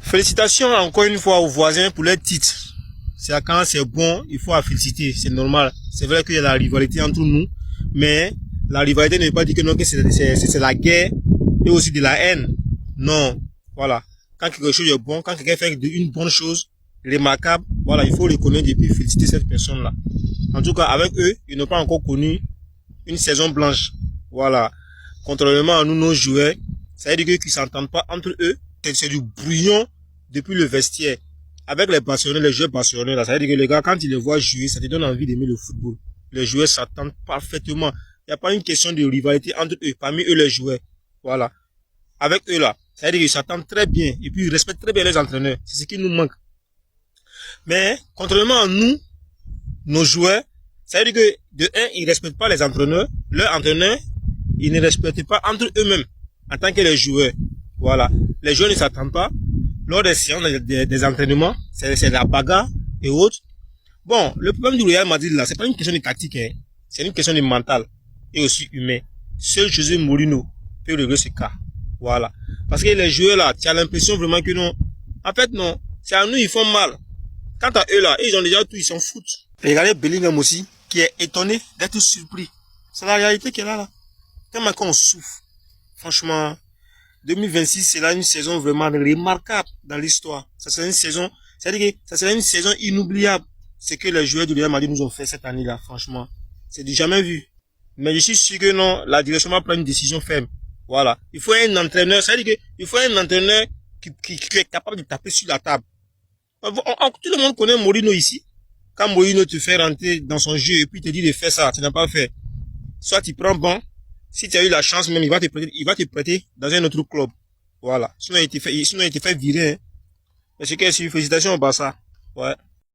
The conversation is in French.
Félicitations encore une fois aux voisins pour leur titre. C'est quand c'est bon, il faut féliciter, c'est normal. C'est vrai qu'il y a la rivalité entre nous, mais la rivalité ne veut pas dire que non, que c'est la guerre et aussi de la haine. Non, voilà. Quand quelque chose est bon, quand quelqu'un fait une bonne chose, remarquable, voilà, il faut reconnaître et puis féliciter cette personne-là. En tout cas, avec eux, ils n'ont pas encore connu une saison blanche. Voilà. Contrairement à nous, nos joueurs, ça veut dire qu'ils ne s'entendent pas entre eux. C'est du brouillon depuis le vestiaire. Avec les passionnés, les joueurs passionnés, là, ça veut dire que les gars, quand ils les voient jouer, ça te donne envie d'aimer le football. Les joueurs s'entendent parfaitement. Il n'y a pas une question de rivalité entre eux, parmi eux les joueurs. Voilà. Avec eux là, ça veut dire qu'ils s'entendent très bien et puis ils respectent très bien les entraîneurs. C'est ce qui nous manque. Mais, contrairement à nous, nos joueurs, ça veut dire que de un, ils ne respectent pas les entraîneurs. Leurs entraîneurs, ils ne respectent pas entre eux-mêmes en tant que les joueurs. Voilà. Les joueurs ne s'attendent pas. Lors des séances, des entraînements, c'est la bagarre et autres. Bon, le problème du Real Madrid là, c'est pas une question de tactique, hein. C'est une question de mental et aussi humain. Seul José Mourinho peut régler ce cas. Voilà. Parce que les joueurs là, tu as l'impression vraiment que non. En fait, non. C'est à nous, ils font mal. Quant à eux là, ils ont déjà tout, ils s'en foutent. Et regardez Bellingham aussi, qui est étonné d'être surpris. C'est la réalité qu'elle a là. Tellement qu'on souffre. Franchement, 2026, c'est là une saison vraiment remarquable dans l'histoire. Ça sera une saison, c'est-à-dire que ça sera une saison inoubliable. Ce que les joueurs du Real Madrid nous ont fait cette année-là, franchement. C'est du jamais vu. Mais je suis sûr que non, la direction va prendre une décision ferme. Voilà. Il faut un entraîneur, c'est-à-dire qu'il faut un entraîneur qui est capable de taper sur la table. Tout le monde connaît Mourinho ici. Quand Mourinho te fait rentrer dans son jeu et puis te dit de faire ça, tu n'as pas fait. Soit tu prends bon, si tu as eu la chance même, il va te prêter dans un autre club. Voilà. Sinon il te fait virer, hein. Mais c'est que félicitations au Barça. Ouais.